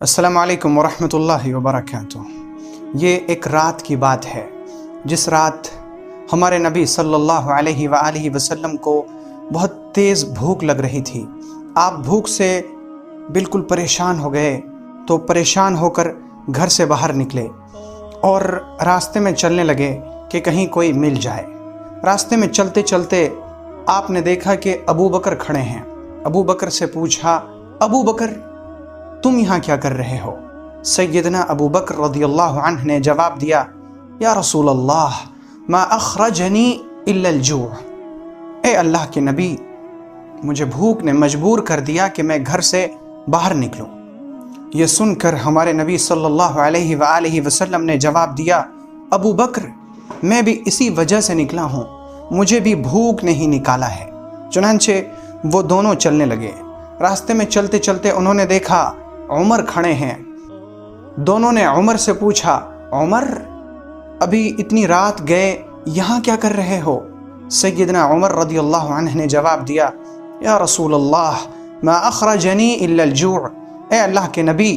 अस्सलामु अलैकुम वरहमतुल्लाहि वबरकातुह। ये एक रात की बात है जिस रात हमारे नबी सल्लल्लाहु अलैहि वआलिहि वसल्लम को बहुत तेज़ भूख लग रही थी। आप भूख से बिल्कुल परेशान हो गए, तो परेशान होकर घर से बाहर निकले और रास्ते में चलने लगे कि कहीं कोई मिल जाए। रास्ते में चलते चलते आपने देखा कि अबू बकर खड़े हैं। अबू बकर से पूछा, अबू बकर तुम यहाँ क्या कर रहे हो? सैयदना अबू बकर रज़ियल्लाहु अन्हु ने जवाब दिया, या रसूल अल्लाह मा अखरजनी इल्ला अल-जू'। ए अल्लाह के नबी, मुझे भूख ने मजबूर कर दिया कि मैं घर से बाहर निकलूं। ये सुनकर हमारे नबी सल्लल्लाहु अलैहि वआलिहि वसल्लम ने जवाब दिया, अबू बकर मैं भी इसी वजह से निकला हूँ, मुझे भी भूख ने ही निकाला है। चुनांचे वो दोनों चलने लगे। रास्ते में चलते चलते उन्होंने देखा उमर खड़े हैं। दोनों ने उमर से पूछा, उमर अभी इतनी रात गए यहाँ क्या कर रहे हो? सैयदना उमर रज़ियल्लाहु अन्हु ने जवाब दिया, या रसूल अल्लाह मा अखरजनी इल्ला अल-जू'। ए अल्लाह के नबी,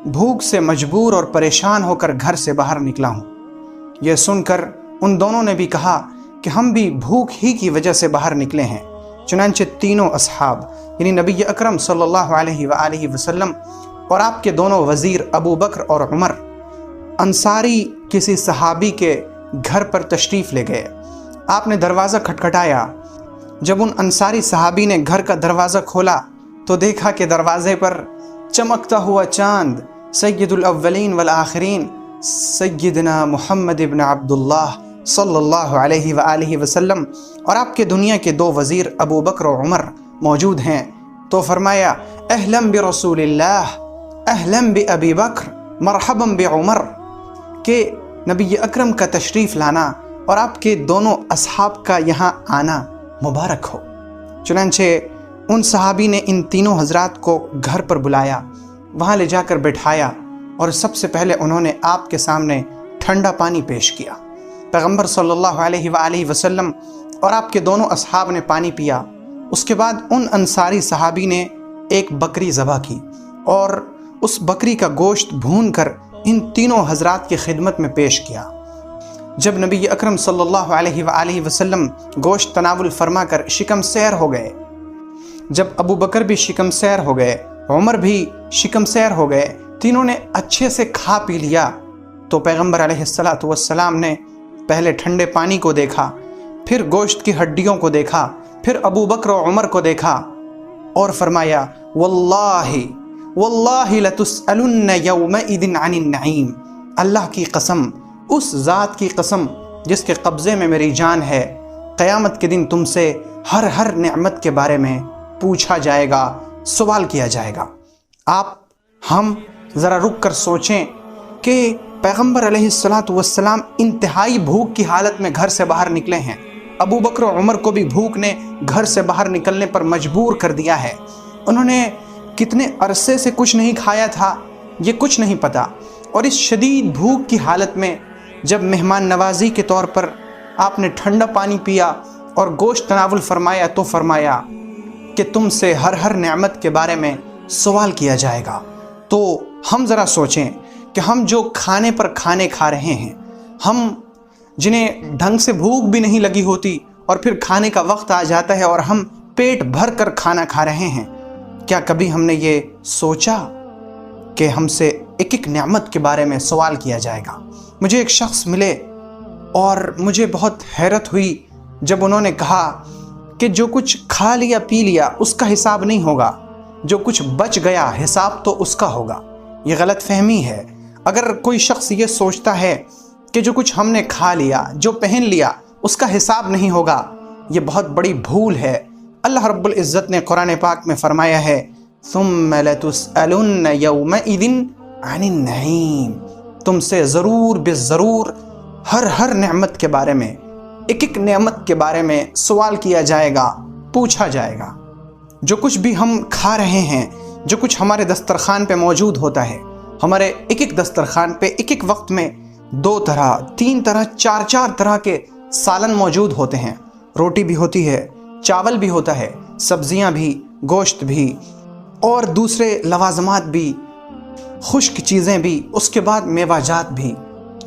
भूख से मजबूर और परेशान होकर घर से बाहर निकला हूँ। यह सुनकर उन दोनों ने भी कहा कि हम भी भूख ही की वजह से बाहर निकले हैं। चुनांचे तीनों असहाब यानी नबी अकरम सल्लल्लाहु अलैहि वआलिहि वसल्लम और आपके दोनों वज़ीर अबू बकर और उमर अंसारी किसी सहाबी के घर पर तशरीफ़ ले गए। आपने दरवाज़ा खटखटाया। जब उन अंसारी सहाबी ने घर का दरवाज़ा खोला तो देखा कि दरवाज़े पर चमकता हुआ चाँद सय्यदुल अव्वलीन वल आखिरीन सय्यदना मुहम्मद इब्न अब्दुल्लाह सल्लल्लाहु अलैहि वआलिहि वसल्लम और आपके दुनिया के दो वज़ीर अबू बकर और उमर मौजूद हैं। तो फरमाया, अहलन बि रसूलिल्लाह अहलन बि अबी बकर मरहबन बि उमर, के नबी अकरम का तशरीफ़ लाना और आपके दोनों असहाब का यहाँ आना मुबारक हो। चुनांचे उन सहाबी ने इन तीनों हजरात को घर पर बुलाया, वहाँ ले जाकर बैठाया और सबसे पहले उन्होंने आपके सामने ठंडा पानी पेश किया। पैगम्बर सल्लल्लाहु अलैहि वआलिहि वसल्लम और आपके दोनों असहाब ने पानी पिया। उसके बाद उन अंसारी सहाबी ने एक बकरी ज़बह की और उस बकरी का गोश्त भूनकर इन तीनों हजरात की खिदमत में पेश किया। जब नबी अकरम सल्लल्लाहु अलैहि वआलिहि वसल्लम गोश्त तनावुल फरमा कर शिकम सैर हो गए, जब अबू बकर भी शिकम सैर हो गए, उमर भी शिकम सैर हो गए, तीनों ने अच्छे से खा पी लिया, तो पैगम्बर अलैहिस्सलातु वस्सलाम ने पहले ठंडे पानी को देखा, फिर गोश्त की हड्डियों को देखा, फिर अबू बकर और उमर को देखा और फरमाया, वल्लाहि वल्लाहि लतुसअलुन्न यौमइदिन अनिन नईम। अल्लाह की कसम, उस ज़ात की कसम जिसके कब्ज़े में मेरी जान है, क़यामत के दिन तुमसे हर नेमत के बारे में पूछा जाएगा, सवाल किया जाएगा। हम ज़रा रुक कर सोचें कि पैगम्बर अलैहिस्सलातु वस्सलाम इंतहाई भूख की हालत में घर से बाहर निकले हैं। अबू बकर और उमर को भी भूख ने घर से बाहर निकलने पर मजबूर कर दिया है। उन्होंने कितने अरसे से कुछ नहीं खाया था, ये कुछ नहीं पता। और इस शदीद भूख की हालत में जब मेहमान नवाजी के तौर पर आपने ठंडा पानी पिया और गोश्त तनावुल फरमाया, तो फरमाया कि तुमसे हर नेमत के बारे में सवाल किया जाएगा। तो हम ज़रा सोचें कि हम जो खाने पर खाने खा रहे हैं, हम जिन्हें ढंग से भूख भी नहीं लगी होती और फिर खाने का वक्त आ जाता है और हम पेट भर कर खाना खा रहे हैं, क्या कभी हमने ये सोचा कि हमसे एक एक नेमत के बारे में सवाल किया जाएगा? मुझे एक शख्स मिले और मुझे बहुत हैरत हुई जब उन्होंने कहा कि जो कुछ खा लिया पी लिया उसका हिसाब नहीं होगा, जो कुछ बच गया हिसाब तो उसका होगा। ये गलत फहमी है। अगर कोई शख्स ये सोचता है कि जो कुछ हमने खा लिया, जो पहन लिया, उसका हिसाब नहीं होगा, ये बहुत बड़ी भूल है। अल्लाह रब्बुल इज़्ज़त ने कुरान पाक में फरमाया है, सुम्मा लतुसअलुन्न यौमइदिन अनिन नईम। तुमसे ज़रूर बेज़रूर हर नेमत के बारे में, एक एक नेमत के बारे में सवाल किया जाएगा, पूछा जाएगा। जो कुछ भी हम खा रहे हैं, जो कुछ हमारे दस्तरखान पे मौजूद होता है, हमारे एक एक दस्तरखान पे एक एक वक्त में 2 तरह 3 तरह 4 तरह के सालन मौजूद होते हैं। रोटी भी होती है, चावल भी होता है, सब्जियां भी, गोश्त भी और दूसरे लवाजमात भी, خشک چیزیں بھی، اس کے بعد میوہ جات بھی،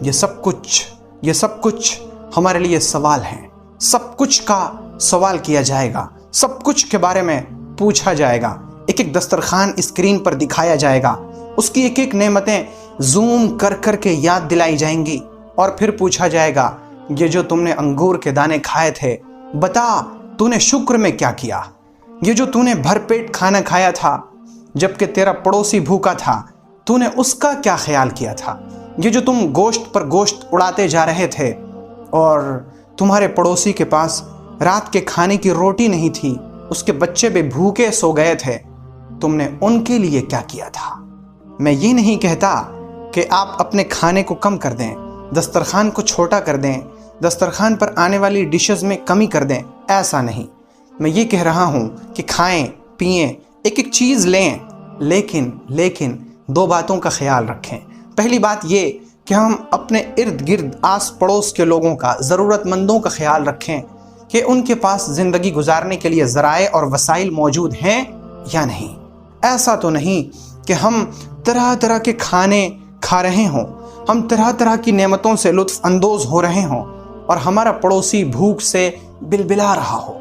یہ سب کچھ ہمارے لیے سوال ہیں. سب کچھ کا سوال کیا جائے گا، سب کچھ کے بارے میں پوچھا جائے گا. ایک ایک دسترخوان اسکرین پر دکھایا جائے گا، اس کی ایک ایک نعمتیں زوم کر کر کے یاد دلائی جائیں گی، اور پھر پوچھا جائے گا یہ جو تم نے انگور کے دانے کھائے تھے، بتا تو نے شکر میں کیا کیا؟ یہ جو تو نے بھر پیٹ کھانا کھایا تھا جبکہ تیرا پڑوسی بھوکا تھا، تو نے اس کا کیا خیال کیا تھا؟ یہ جو تم گوشت پر گوشت اڑاتے جا رہے تھے اور تمہارے پڑوسی کے پاس رات کے کھانے کی روٹی نہیں تھی، اس کے بچے بھی بھوکے سو گئے تھے، تم نے ان کے لیے کیا کیا تھا؟ میں یہ نہیں کہتا کہ آپ اپنے کھانے کو کم کر دیں، دسترخوان کو چھوٹا کر دیں، دسترخوان پر آنے والی ڈشز میں کمی کر دیں، ایسا نہیں. میں یہ کہہ رہا ہوں کہ کھائیں پئیں، ایک ایک چیز لیں، لیکن دو باتوں کا خیال رکھیں. پہلی بات یہ کہ ہم اپنے ارد گرد آس پڑوس کے لوگوں کا، ضرورت مندوں کا خیال رکھیں کہ ان کے پاس زندگی گزارنے کے لیے ذرائع اور وسائل موجود ہیں یا نہیں. ایسا تو نہیں کہ ہم طرح طرح کے کھانے کھا رہے ہوں، ہم طرح طرح کی نعمتوں سے لطف اندوز ہو رہے ہوں اور ہمارا پڑوسی بھوک سے بلبلا رہا ہو.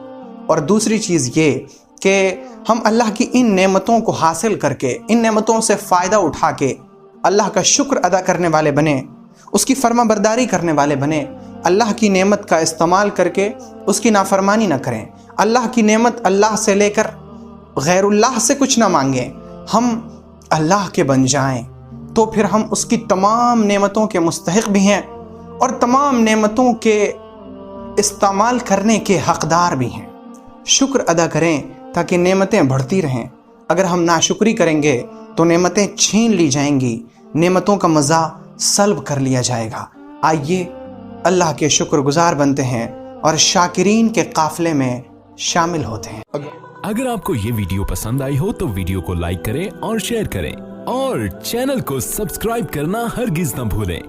اور دوسری چیز یہ کہ ہم اللہ کی ان نعمتوں کو حاصل کر کے، ان نعمتوں سے فائدہ اٹھا کے اللہ کا شکر ادا کرنے والے بنیں، اس کی فرما برداری کرنے والے بنیں، اللہ کی نعمت کا استعمال کر کے اس کی نافرمانی نہ کریں، اللہ کی نعمت اللہ سے لے کر غیر اللہ سے کچھ نہ مانگیں، ہم اللہ کے بن جائیں تو پھر ہم اس کی تمام نعمتوں کے مستحق بھی ہیں اور تمام نعمتوں کے استعمال کرنے کے حقدار بھی ہیں. شکر ادا کریں تاکہ نعمتیں بڑھتی رہیں. اگر ہم ناشکری کریں گے تو نعمتیں چھین لی جائیں گی، نعمتوں کا مزہ سلب کر لیا جائے گا. آئیے اللہ کے شکر گزار بنتے ہیں اور شاکرین کے قافلے میں شامل ہوتے ہیں. اگر آپ کو یہ ویڈیو پسند آئی ہو تو ویڈیو کو لائک کریں اور شیئر کریں، اور چینل کو سبسکرائب کرنا ہرگز نہ بھولیں.